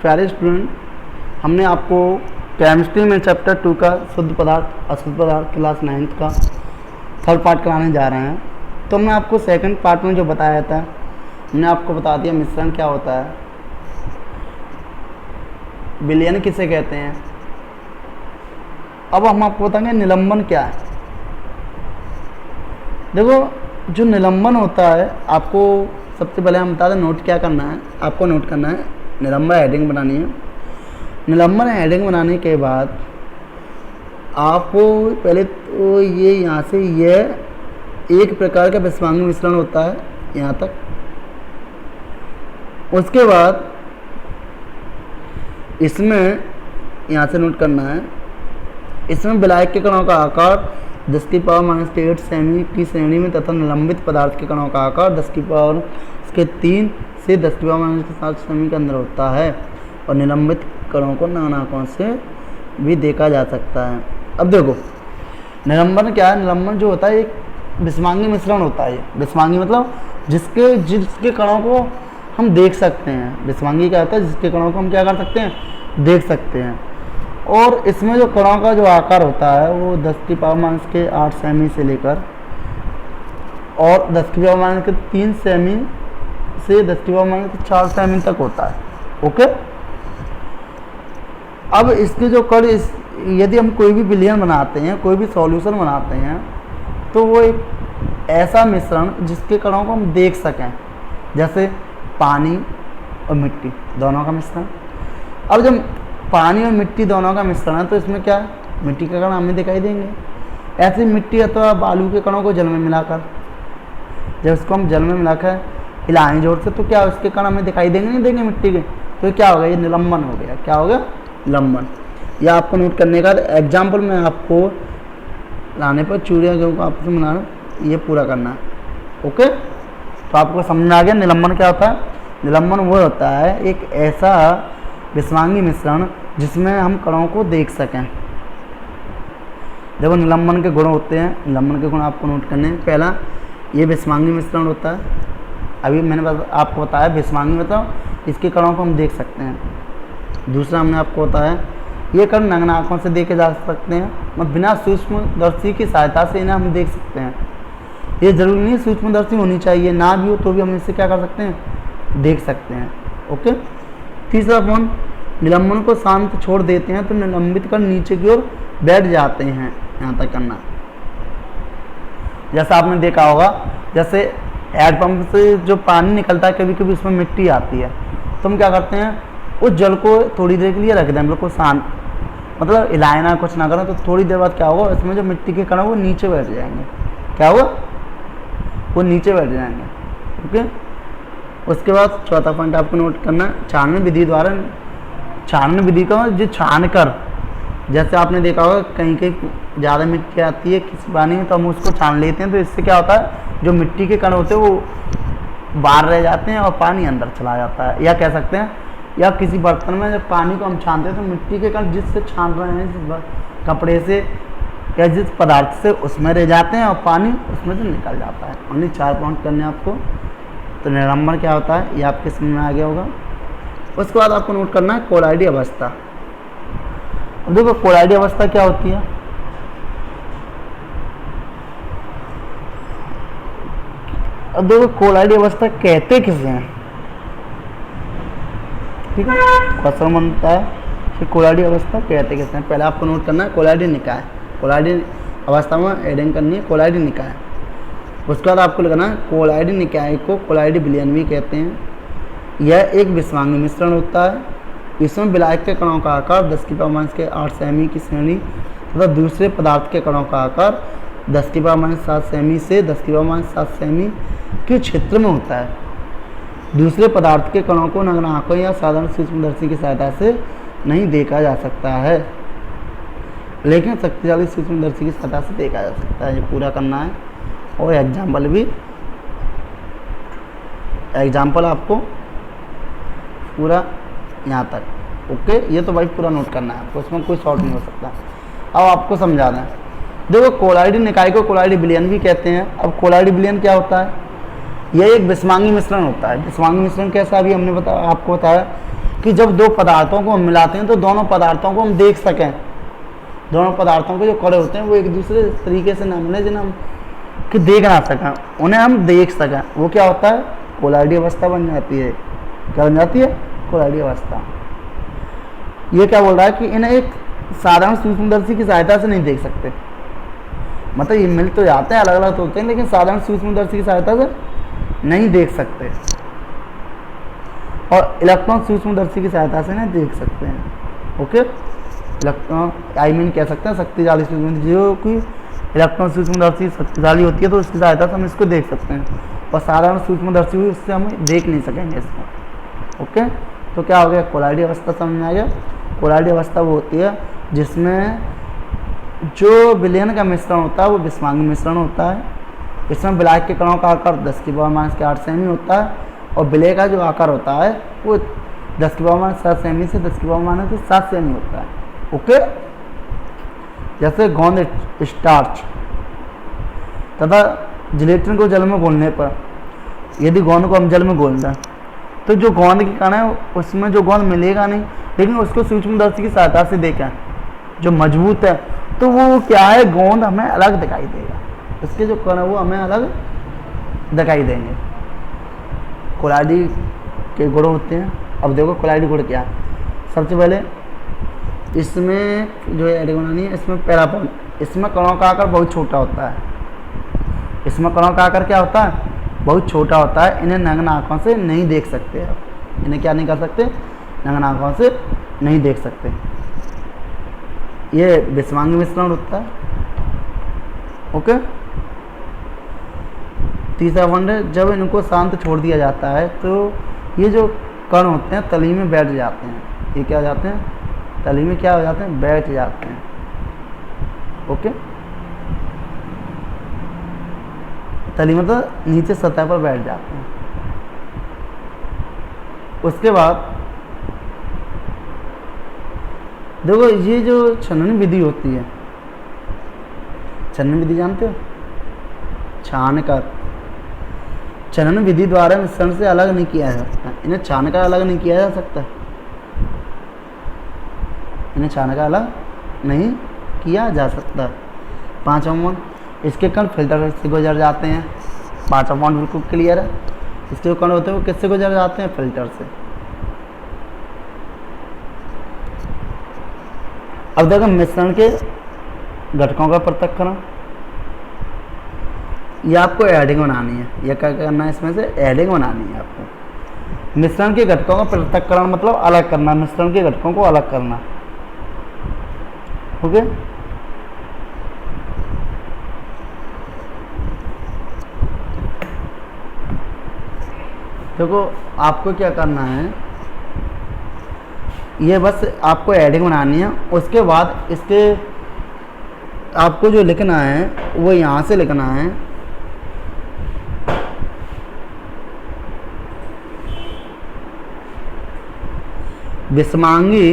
प्यारे स्टूडेंट, हमने आपको केमिस्ट्री में चैप्टर 2 का शुद्ध पदार्थ अशुद्ध पदार्थ क्लास 9th का थर्ड पार्ट कराने जा रहे हैं। तो हमने आपको सेकंड पार्ट में जो बताया था, हमने आपको बता दिया मिश्रण क्या होता है, विलयन किसे कहते हैं। अब हम आपको बताएंगे निलंबन क्या है। देखो, जो निलंबन होता है, आपको सबसे पहले हम बता दें नोट क्या करना है। आपको नोट करना है, निलंबन हेडिंग बनानी है। निलंबन हेडिंग बनाने के बाद आपको पहले तो ये यहाँ से यह एक प्रकार का विषवांगी मिश्रण होता है यहाँ तक। उसके बाद इसमें यहाँ से नोट करना है, इसमें विलायक के कणों का आकार 10⁻⁻8 सेमी की श्रेणी में तथा निलंबित पदार्थ के कणों का आकार 10⁻³ से 10⁻⁷ सेमी के अंदर होता है और निलंबित कणों को नानाकों से भी देखा जा सकता है। अब देखो, निलंबन क्या है। निलंबन जो होता है एक विषवांगी मिश्रण होता है। विषवांगी मतलब जिसके कणों को हम देख सकते हैं। विषवांगी क्या होता है, जिसके कणों को हम क्या कर सकते हैं, देख सकते हैं। और इसमें जो कणों का जो आकार होता है वो 10⁻⁸ सेमी से लेकर और 10⁻³ सेमी से 10⁻⁴ सेमी तक होता है। ओके। अब इसके जो कण यदि हम कोई भी विलयन बनाते हैं, कोई भी सॉल्यूशन बनाते हैं, तो वो एक ऐसा मिश्रण जिसके कणों को हम देख सकें, जैसे पानी और मिट्टी दोनों का मिश्रण। अब जब पानी और मिट्टी दोनों का मिश्रण है तो इसमें क्या है, मिट्टी के कण हमें दिखाई देंगे। ऐसी मिट्टी अथवा बालू के कणों को जल में मिलाकर, जब इसको हम जल में मिलाकर हिलाएं जोर से, तो क्या उसके कण हमें दिखाई देंगे, नहीं देंगे मिट्टी के। तो क्या होगा, ये निलंबन हो गया। क्या हो गया, निलंबन। या आपको नोट करने का एग्जाम्पल में आपको लाने पर चूड़िया गेहूँ को आपस में मिलाना, ये पूरा करना है। ओके। तो आपको समझ में आ गया निलंबन क्या होता है। निलंबन वो होता है एक ऐसा विषवांगी मिश्रण जिसमें हम कणों को देख सकें। देखो, निलंबन के गुण होते हैं। निलंबन के गुण आपको नोट करने हैं। पहला, ये विषवांगी मिश्रण होता है। अभी मैंने आपको बताया विषवांगी मतलब इसके कणों को हम देख सकते हैं। दूसरा हमने आपको बताया ये कण नग्न आँखों से देखे जा सकते हैं, मतलब बिना सूक्ष्मदर्शी की सहायता से इन्हें हम देख सकते हैं। ये जरूरी नहीं सूक्ष्मदर्शी होनी चाहिए, ना भी हो तो भी हम इससे क्या कर सकते हैं, देख सकते हैं। ओके। तीसरा पॉइंट, निलंबन को शांत छोड़ देते हैं तो निलंबित कर नीचे की ओर बैठ जाते हैं। यहाँ तक करना। जैसा आपने देखा होगा, जैसे हैंडपंप से जो पानी निकलता है, कभी कभी उसमें मिट्टी आती है, तो हम क्या करते हैं, उस जल को थोड़ी देर के लिए रख दें, बिल्कुल शांत, मतलब हिलाए ना, कुछ ना करें, तो थोड़ी देर बाद क्या होगा, इसमें जो मिट्टी के कण वो नीचे बैठ जाएंगे। क्या होगा, वो नीचे बैठ जाएंगे। ओके। उसके बाद चौथा पॉइंट आपको नोट करना है, छानन विधि द्वारा। छानन विधि का जो छान कर, जैसे आपने देखा होगा कहीं कहीं ज़्यादा मिट्टी आती है किसी पानी में, तो हम उसको छान लेते हैं, तो इससे क्या होता है, जो मिट्टी के कण होते हैं वो बाहर रह जाते हैं और पानी अंदर चला जाता है। या कह सकते हैं, या किसी बर्तन में जब पानी को हम छानते हैं तो मिट्टी के कण जिससे छान रहे हैं, जिस कपड़े से या जिस पदार्थ से, उसमें रह जाते हैं और पानी उसमें से निकल जाता है। ओनली 4 पॉइंट करने आपको। तो निलंबन क्या होता है ये आपके समझ में आ गया होगा। उसके बाद आपको नोट करना है कोलॉइडी अवस्था। अब देखो, कोलॉइडी अवस्था क्या होती है। अब देखो, कोलॉइडी अवस्था कहते किसे हैं, ठीक है। क्वेश्चन बनता है कि कोलॉइडी अवस्था कहते किसे हैं। पहले आपको नोट करना है कोलॉइडी निकाय। कोलॉइडी अवस्था में एडिंग करनी है, कोलॉइडी निकाय। उसके बाद आपको लिखना है कोलॉइडी निकाय को कोलॉइडी विलयन भी कहते हैं। यह एक विषवांगी मिश्रण होता है। इसमें विलायक के कणों का आकार 10⁻⁸ सेमी की श्रेणी तथा दूसरे पदार्थ के कणों का आकार 10⁻⁷ सेमी से 10⁻⁷ सेमी के क्षेत्र में होता है। दूसरे पदार्थ के कणों को नग्न आंखों या साधारण सूक्ष्मदर्शी की सहायता से नहीं देखा जा सकता है, लेकिन शक्तिशाली सूक्ष्मदर्शी की सहायता से देखा जा सकता है। ये पूरा करना है और एग्जाम्पल भी, एग्जाम्पल आपको पूरा यहाँ तक। ओके। ये तो भाई पूरा नोट करना है आपको, उसमें कोई शॉर्ट नहीं हो सकता। अब आपको समझाना है। देखो, कोलॉइडी निकाय को कोलॉइडी विलयन भी कहते हैं। अब कोलॉइडी विलयन क्या होता है, यह एक विषवांगी मिश्रण होता है। विषवांगी मिश्रण कैसा, अभी हमने आपको बताया कि जब दो पदार्थों को हम मिलाते हैं तो दोनों पदार्थों को हम देख सकें, दोनों पदार्थों के जो कण होते हैं वो एक दूसरे तरीके से ना मिले जिन्हें हम कि देख ना सकें, उन्हें हम देख सकें, वो क्या होता है, कोलाइडी अवस्था बन जाती है। क्या बन जाती है? कोलाइडी अवस्था। ये क्या बोल रहा है कि इन्हें एक साधारण सूक्ष्मदर्शी की सहायता से नहीं देख सकते, मतलब ये मिल तो जाते हैं, अलग अलग तो होते हैं, लेकिन साधारण सूक्ष्मदर्शी की सहायता से नहीं देख सकते, और इलेक्ट्रॉन सूक्ष्मदर्शी की सहायता से नहीं देख सकते हैं। ओके, इलेक्ट्रॉन कह सकते हैं शक्तिशाली सूक्ष्मदर्शी, जो कि इलेक्ट्रॉन सूक्ष्मदर्शी शक्तिशाली होती है तो उसकी सहायता से हम इसको देख सकते हैं, और साधारण सूक्ष्मदर्शी हुई उससे हम देख नहीं सकेंगे इसको। ओके, तो क्या हो गया, कोलाइडी अवस्था समझ में आ गया। कोलाइडी अवस्था वो होती है जिसमें जो विलयन का मिश्रण होता है वो विषमांगी मिश्रण होता है। इसमें विलायक के कणों का आकार 10⁻⁻8 सेमी होता है, और विलय का जो आकार होता है वो 10⁻7 सेमी से 10⁻7 सेमी होता है। ओके, जैसे गोंद स्टार्च तथा जिलेटिन को जल में घोलने पर, यदि गोंद को हम जल में घोल दें तो जो गोंद की कण है उसमें जो गोंद मिलेगा नहीं, लेकिन उसको सूक्ष्मदर्शी की सहायता से देखें जो मजबूत है तो वो क्या है, गोंद हमें अलग दिखाई देगा, उसके जो कण है वो हमें अलग दिखाई देंगे। कोलाइडी के गुण होते हैं। अब देखो कोलाइडी गुण क्या है। सबसे पहले इसमें जो है एडिगोनानी है, इसमें पैराबोल, इसमें कणों का आकार बहुत छोटा होता है, इसमें कणों का आकार क्या होता है, बहुत छोटा होता है। इन्हें नग्न आँखों से नहीं देख सकते आप, इन्हें क्या नहीं कर सकते, नग्न आँखों से नहीं देख सकते। ये विषमांगी मिश्रण होता है। ओके, तीसरा पॉइंट है, जब इनको शांत छोड़ दिया जाता है तो ये जो कण होते हैं तली में बैठ जाते हैं। ये क्या हो जाते हैं, तली में क्या हो जाते हैं, बैठ जाते हैं। ओके, तली में तो नीचे सतह पर बैठ जाते हैं। उसके बाद देखो ये जो छनन विधि होती है, छनन विधि जानते हो, छानकर, छनन विधि द्वारा मिश्रण से अलग नहीं किया जा सकता, इन्हें छानकर अलग नहीं किया जा सकता, इन्हें छानकर अलग नहीं किया जा सकता। 5वां पॉइंट, इसके कण फिल्टर से गुजर जाते हैं। 5वां पॉइंट बिल्कुल क्लियर है, इसके जो कण होते हैं वो किससे गुजर जाते हैं, फिल्टर से। अब देखो मिश्रण के घटकों का पृथक्करण, ये आपको एडिंग बनानी है, ये क्या करना है, इसमें से एडिंग बनानी है आपको। मिश्रण के घटकों का पृथक्करण मतलब अलग करना, मिश्रण के घटकों को अलग करना। ओके, देखो आपको क्या करना है, ये बस आपको एडिंग बनानी है। उसके बाद इसके आपको जो लिखना है वो यहाँ से लिखना है, विषमांगी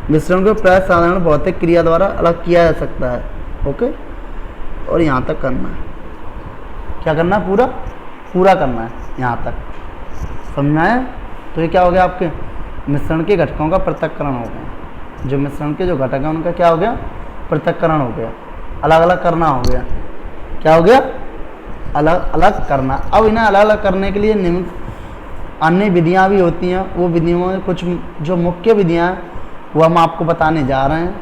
मिश्रण को प्राय साधारण भौतिक क्रिया द्वारा अलग किया जा सकता है। ओके, और यहाँ तक करना है, क्या करना है, पूरा करना है यहाँ तक, समझ आया। तो ये क्या हो गया, आपके मिश्रण के घटकों का पृथक्करण हो गया। जो मिश्रण के जो घटक हैं उनका क्या हो गया, पृथक्करण हो गया, अलग अलग करना हो गया। क्या हो गया, अलग अलग करना। अब इन्हें अलग अलग करने के लिए निम्न अन्य विधियां भी होती हैं। वो विधियों में कुछ जो मुख्य विधियां हैं वो हम आपको बताने जा रहे हैं।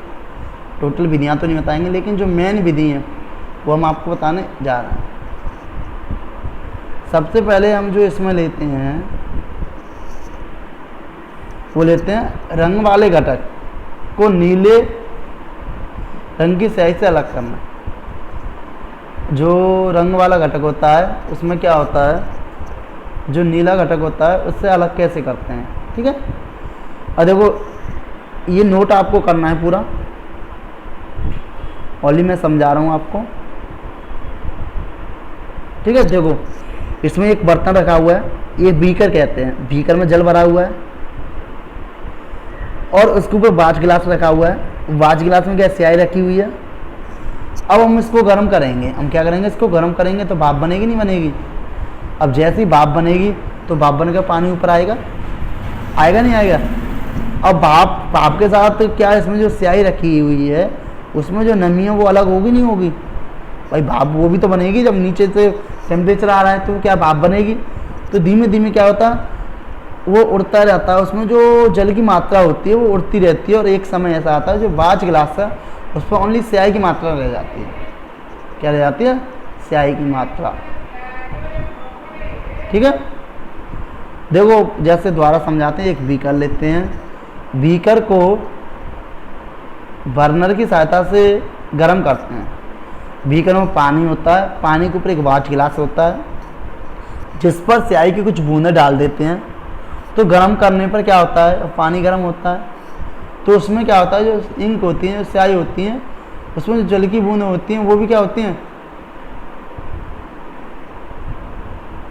टोटल विधियां तो नहीं बताएंगे, लेकिन जो मेन विधि हैं वो हम आपको बताने जा रहे हैं। सबसे पहले हम जो इसमें लेते हैं वो लेते हैं रंग वाले घटक को नीले रंग की स्याही से अलग करना। जो रंग वाला घटक होता है उसमें क्या होता है, जो नीला घटक होता है उससे अलग कैसे करते हैं, ठीक है। और देखो ये नोट आपको करना है पूरा, ओनली मैं समझा रहा हूँ आपको, ठीक है। देखो इसमें एक बर्तन रखा हुआ है, ये बीकर कहते हैं, बीकर में जल भरा हुआ है और उसके ऊपर वाच गिलास रखा हुआ है। वाच गिलास में क्या स्याही रखी हुई है। अब हम इसको गर्म करेंगे, हम क्या करेंगे, इसको गर्म करेंगे तो भाप बनेगी नहीं बनेगी। अब जैसे ही भाप बनेगी तो भाप बनकर पानी ऊपर आएगा, आएगा नहीं आएगा। अब भाप के साथ क्या इसमें जो स्याही रखी हुई है उसमें जो नमी है वो अलग होगी नहीं होगी भाई, भाप वो भी तो बनेगी। जब नीचे से टेम्परेचर आ रहा है तो क्या भाप बनेगी। तो धीमे धीमे क्या होता है वो उड़ता रहता है, उसमें जो जल की मात्रा होती है वो उड़ती रहती है, और एक समय ऐसा आता है जो बाज गिलास है उस पर ओनली स्याही की मात्रा रह जाती है। क्या रह जाती है? स्याही की मात्रा। ठीक है, देखो जैसे दोबारा समझाते हैं। एक बीकर लेते हैं, बीकर को बर्नर की सहायता से गर्म करते हैं। बीकर में पानी होता है, पानी के ऊपर एक वाच गिलास होता है जिस पर स्याही की कुछ बूंदें डाल देते हैं। तो गर्म करने पर क्या होता है, पानी गर्म होता है तो उसमें क्या होता है जो इंक होती है, जो स्याही होती है, उसमें जो जल की बूंदें होती हैं वो भी क्या होती हैं,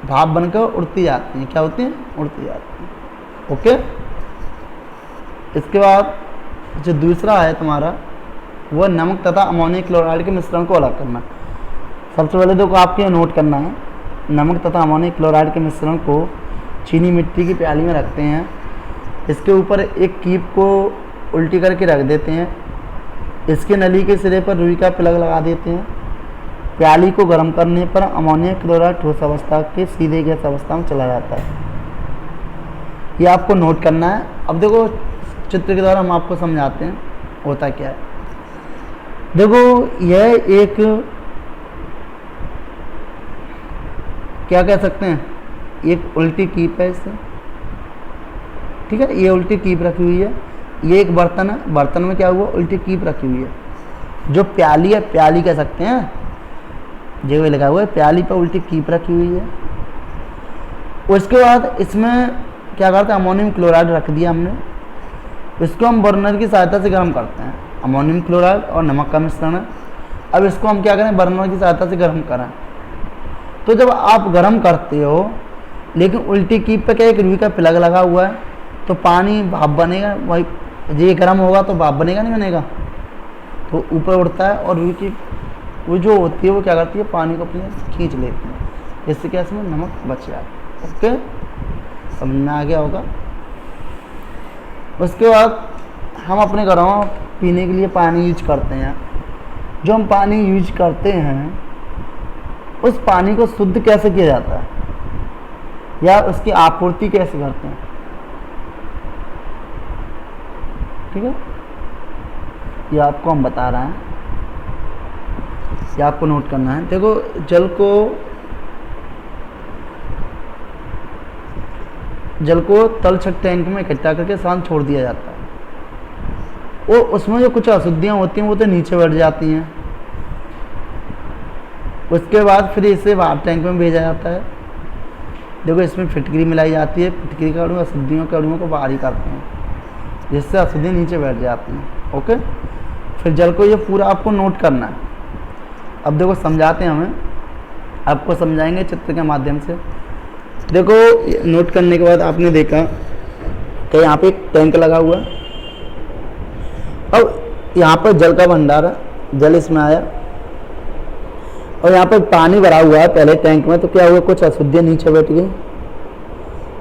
भाप बनकर उड़ती जाती हैं। क्या होती हैं? उड़ती जाती हैं। ओके, इसके बाद जो दूसरा है तुम्हारा वह नमक तथा अमोनियम क्लोराइड के मिश्रण को अलग करना। सबसे पहले तो आपके नोट करना है, नमक तथा अमोनियम क्लोराइड के मिश्रण को चीनी मिट्टी की प्याली में रखते हैं। इसके ऊपर एक कीप को उल्टी करके रख देते हैं। इसके नली के सिरे पर रुई का प्लग लगा देते हैं। प्याली को गर्म करने पर अमोनियम क्लोराइड ठोस अवस्था के सीधे गैस अवस्था में चला जाता है। ये आपको नोट करना है। अब देखो चित्र के द्वारा हम आपको समझाते हैं होता क्या है। देखो यह एक क्या कह सकते हैं, एक उल्टी कीप है इससे। ठीक है, ये उल्टी कीप रखी हुई है। ये एक बर्तन है, बर्तन में क्या हुआ, उल्टी कीप रखी हुई है। जो प्याली है, प्याली कह सकते हैं, जो लगा हुआ है प्याली पर उल्टी कीप रखी हुई है। उसके बाद इसमें क्या करते हैं, अमोनियम क्लोराइड रख दिया हमने। इसको हम बर्नर की सहायता से गर्म करते हैं। अमोनियम क्लोराइड और नमक का मिश्रण है। अब इसको हम क्या करें, बर्नर की सहायता से गर्म करें। तो जब आप गर्म करते हो लेकिन उल्टी कीप पे क्या एक रुई का प्लग लगा हुआ है तो पानी भाप बनेगा भाई, ये गर्म होगा तो भाप बनेगा नहीं बनेगा, तो ऊपर उड़ता है और रुई की वो जो होती है वो क्या करती है, पानी को अपने खींच लेती है। इससे क्या इसमें नमक बच जाता है। ओके, समझ में आ गया होगा। उसके बाद हम अपने घरों में पीने के लिए पानी यूज करते हैं। जो हम पानी यूज करते हैं उस पानी को शुद्ध कैसे किया जाता है या उसकी आपूर्ति कैसे करते हैं। ठीक है, ये आपको हम बता रहे हैं, ये आपको नोट करना है। देखो जल को तल छत टैंक में इकट्ठा करके शांत छोड़ दिया जाता है। वो उसमें जो कुछ अशुद्धियाँ होती हैं वो तो नीचे बैठ जाती हैं। उसके बाद फिर इसे बाहर टैंक में भेजा जाता है। देखो इसमें फिटकरी मिलाई जाती है, फिटकरी का अणु अशुद्धियों के अणुओं को बाहर ही करते हैं जिससे अशुद्धियाँ नीचे बैठ जाती हैं। ओके, फिर जल को ये पूरा आपको नोट करना है। अब देखो समझाते हैं, हमें आपको समझाएंगे चित्र के माध्यम से। देखो नोट करने के बाद आपने देखा कि यहाँ पे एक टैंक लगा हुआ है। अब यहाँ पर जल का भंडार है, जल इसमें आया और यहाँ पर पानी भरा हुआ है पहले टैंक में। तो क्या हुआ, कुछ अशुद्धियाँ नीचे बैठ गई।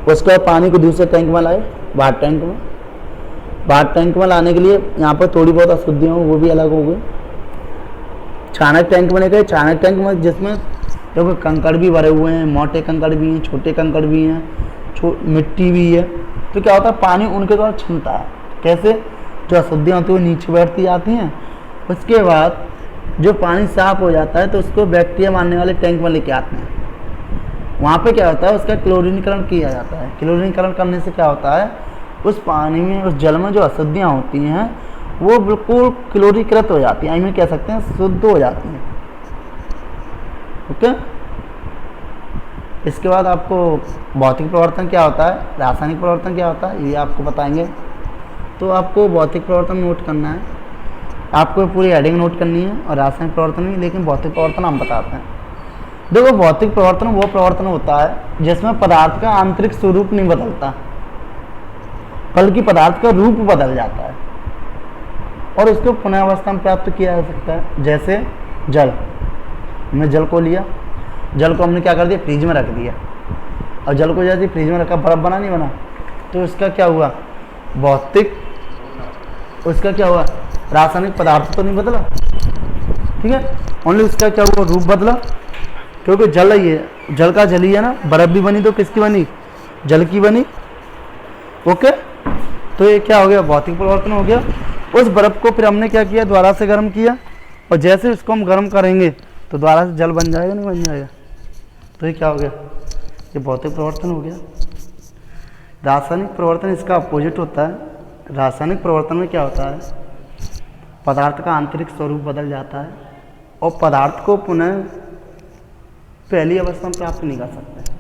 उसके बाद पानी को दूसरे टैंक में लाए, बाहर टैंक में। बाहर टैंक में लाने के लिए यहाँ पर थोड़ी बहुत अशुद्धियाँ वो भी अलग हो गई। छानक टैंक में ले गए, छानक टैंक में जिसमें देखो कंकड़ भी भरे हुए हैं, मोटे कंकड़ भी हैं, छोटे कंकड़ भी हैं, मिट्टी भी है। तो क्या होता है, पानी उनके द्वारा छनता है। कैसे, जो अशुद्धियाँ होती है वो नीचे बैठती जाती हैं। उसके बाद जो पानी साफ हो जाता है तो उसको बैक्टीरिया मारने वाले टैंक में लेके आते हैं। वहाँ पे क्या होता है, उसका क्लोरीनीकरण किया जाता है। क्लोरीनीकरण करने से क्या होता है, उस पानी में, उस जल में जो अशुद्धियाँ होती हैं वो बिल्कुल क्लोरीकृत हो जाती हैं, आई कह सकते हैं शुद्ध हो जाती हैं। ओके, इसके बाद आपको भौतिक प्रवर्तन क्या होता है, रासायनिक प्रवर्तन क्या होता है, ये आपको बताएंगे। तो आपको भौतिक प्रवर्तन नोट करना है, आपको पूरी हेडिंग नोट करनी है और रासायनिक प्रवर्तन भी, लेकिन भौतिक प्रवर्तन हम बताते हैं। देखो भौतिक प्रवर्तन वो प्रवर्तन होता है जिसमें पदार्थ का आंतरिक स्वरूप नहीं बदलता बल्कि पदार्थ का रूप बदल जाता है और उसको पुनः अवस्था में प्राप्त किया जा सकता है। जैसे जल, हमने जल को लिया, जल को हमने क्या कर दिया, फ्रिज में रख दिया। और जल को जैसे फ्रिज में रखा बर्फ बना नहीं बना, तो इसका क्या हुआ, भौतिक, उसका क्या हुआ, रासायनिक पदार्थ तो नहीं बदला, ठीक है, ओनली उसका क्या हुआ, रूप बदला, क्योंकि जल ही है, जल का जल ही है ना, बर्फ भी बनी तो किसकी बनी, जल की बनी। ओके, तो ये क्या हो गया, भौतिक परिवर्तन हो गया। उस बर्फ को फिर हमने क्या किया, द्वारा से गर्म किया, और जैसे उसको हम गर्म करेंगे तो द्वारा से जल बन जाएगा, नहीं बन जाएगा, तो ये क्या हो गया, ये भौतिक परिवर्तन हो गया। रासायनिक परिवर्तन इसका अपोजिट होता है। रासायनिक परिवर्तन में क्या होता है, पदार्थ का आंतरिक स्वरूप बदल जाता है और पदार्थ को पुनः पहली अवस्था में प्राप्त नहीं कर सकते।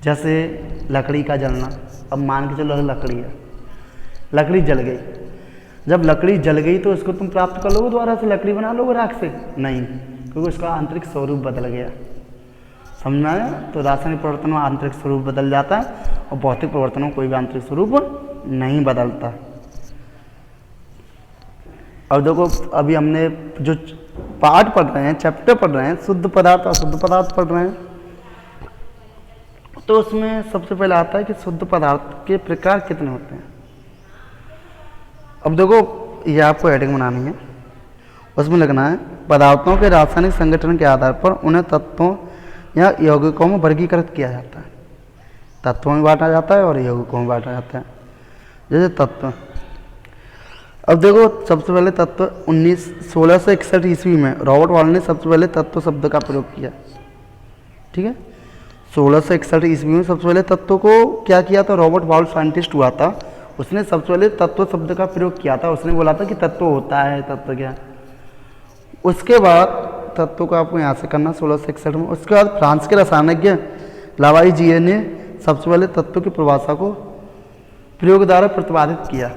जैसे लकड़ी का जलना, अब मान के चलो लकड़ी है, लकड़ी जल गई, जब लकड़ी जल गई तो उसको तुम प्राप्त कर लोगे दोबारा से, लकड़ी बना लोगे राख से, नहीं, क्योंकि उसका आंतरिक स्वरूप बदल गया। समझना है, तो रासायनिक परिवर्तन में आंतरिक स्वरूप बदल जाता है और भौतिक परिवर्तन में कोई भी आंतरिक स्वरूप नहीं बदलता। अब देखो, अभी हमने जो पाठ पढ़ रहे हैं, चैप्टर पढ़ रहे हैं, शुद्ध पदार्थ और अशुद्ध पदार्थ पढ़ रहे हैं, तो उसमें सबसे पहले आता है कि शुद्ध पदार्थ के प्रकार कितने होते हैं। अब देखो, ये आपको हेडिंग बनानी है, उसमें लिखना है पदार्थों के रासायनिक संगठन के आधार पर उन्हें तत्वों या यौगिकों में वर्गीकृत किया जाता है। तत्वों में बांटा जाता है और यौगिकों में बांटा जाता है। जैसे तत्व, अब देखो सबसे पहले तत्व 1661 ईस्वी में रॉबर्ट वाल ने सबसे पहले तत्व शब्द का प्रयोग किया, ठीक है। 1661 ईस्वी में सबसे पहले तत्व को क्या किया था, रॉबर्ट वाल साइंटिस्ट हुआ था, उसने सबसे पहले तत्व शब्द का प्रयोग किया था। उसने बोला था कि तत्व होता है, तत्व क्या। उसके बाद तत्व को आपको यहाँ से करना 1661 में। उसके बाद फ्रांस के रसायनज्ञ लावाइजिए ने सबसे पहले तत्व की परिभाषा को प्रयोग द्वारा प्रतिपादित किया,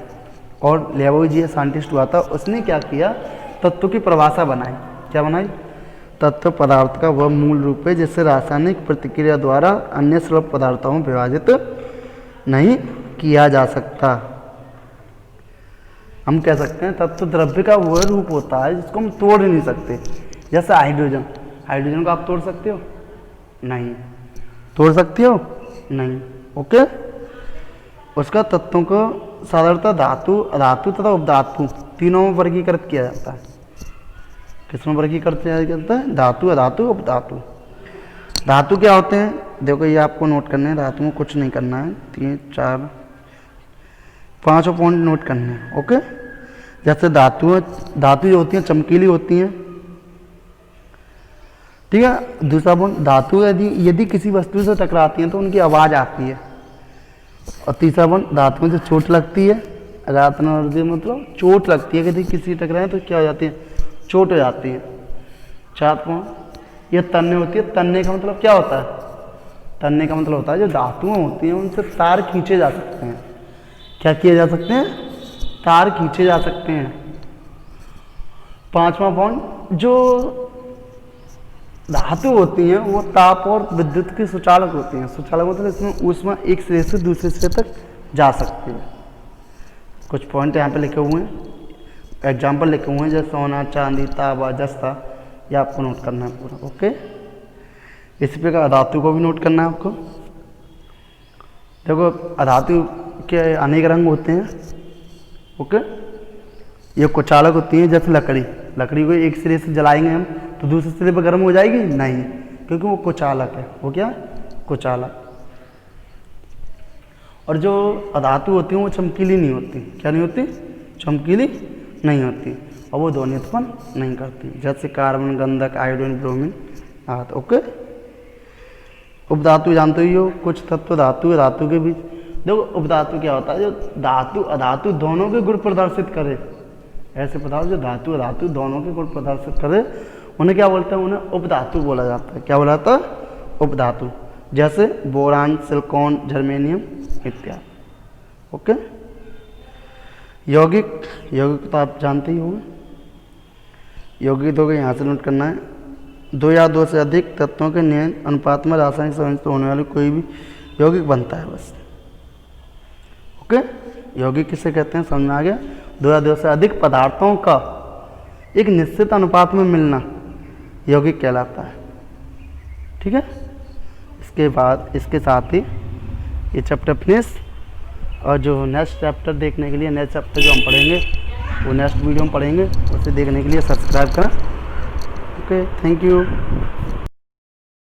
और लावाइजिए साइंटिस्ट हुआ था, उसने क्या किया, तत्व की परिभाषा बनाई। क्या बनाई, तत्व पदार्थ का वह मूल रूप है जिससे रासायनिक प्रतिक्रिया द्वारा अन्य सुलभ पदार्थों में विभाजित नहीं किया जा सकता। हम कह सकते हैं तत्व द्रव्य का वह रूप होता है जिसको हम तोड़ नहीं सकते। जैसे हाइड्रोजन, हाइड्रोजन को आप तोड़ सकते हो, नहीं। तोड़ सकते हो, नहीं। ओके, उसका तत्वों को साधारणतः धातु, अधातु तथा उपधातु तीनों में वर्गीकृत किया जाता है। किसमें वर्गीकृत किया जाता है, धातु, अधातु, उपधातु। धातु क्या होते हैं, देखो ये आपको नोट करने हैं, धातु में कुछ नहीं करना है, 3, 4, 5 पॉइंट नोट करने हैं। ओके, जैसे धातु जो होती हैं चमकीली होती हैं, ठीक है। दूसरा पॉइंट, धातु यदि किसी वस्तु से टकराती हैं तो उनकी आवाज़ आती है। और तीसरा पॉइंट, धातु में जो चोट लगती है, मतलब चोट लगती है, यदि किसी टकराए तो क्या हो जाती है, चोट हो जाती है। 4 पॉइंट, ये तन्ने होती है। तन्ने का मतलब क्या होता है, तन्ने का मतलब होता है जो धातुएं होती हैं उनसे तार खींचे जा सकते हैं। क्या किए जा सकते हैं, तार खींचे जा सकते हैं। 5वां पॉइंट, जो धातु होती हैं वो ताप और विद्युत की सुचालक होती हैं। सुचालक मतलब इसमें ऊष्मा एक सिरे से दूसरे सिरे तक जा सकती है। कुछ पॉइंट यहाँ पे लिखे हुए हैं, एग्जाम्पल लिखे हुए हैं, जैसे सोना, चांदी, तांबा, जस्ता, ये आपको नोट करना है पूरा। ओके, इसी प्रकार अधातु को भी नोट करना है आपको। देखो अधातु के अनेक रंग होते हैं। ओके, ये कुचालक होती है, जैसे लकड़ी, लकड़ी को एक सिरे से जलाएंगे हम तो दूसरे सिरे पर गर्म हो जाएगी, नहीं, क्योंकि वो कुचालक है। वो क्या, कुचालक। और जो अधातु होती हैं वो चमकीली नहीं होती। क्या नहीं होती, चमकीली नहीं होती, और वो ध्वनि उत्पन्न नहीं करती, जैसे कार्बन, गंधक, आयोडीन, ब्रोमीन आदि। ओके, उपधातु जानते ही हो, कुछ तत्व धातु, धातु के बीच। देखो उपधातु क्या होता है, जो धातु अधातु दोनों के गुण प्रदर्शित करे। ऐसे पदार्थ जो धातु अधातु दोनों के गुण प्रदर्शित करे, उन्हें क्या बोलते हैं, उन्हें उपधातु बोला जाता है। क्या बोला जाता है, उपधातु। जैसे बोरान, सिलिकॉन, जर्मेनियम इत्यादि। ओके, यौगिक, यौगिक तो आप जानते ही होंगे। यौगिक तो यहाँ से नोट करना है, 2 या 2 से अधिक तत्वों के नियत अनुपात में रासायनिक संयोजन होने वाले कोई भी यौगिक बनता है, बस। ओके, यौगिक किसे कहते हैं, समझ में आ गया। 2 या 2 से अधिक पदार्थों का एक निश्चित अनुपात में मिलना यौगिक कहलाता है। ठीक है, इसके बाद इसके साथ ही ये चैप्टर फिनिश। और जो नेक्स्ट चैप्टर देखने के लिए, नेक्स्ट चैप्टर जो हम पढ़ेंगे वो नेक्स्ट वीडियो में पढ़ेंगे, उसे देखने के लिए सब्सक्राइब करें। Okay, thank you.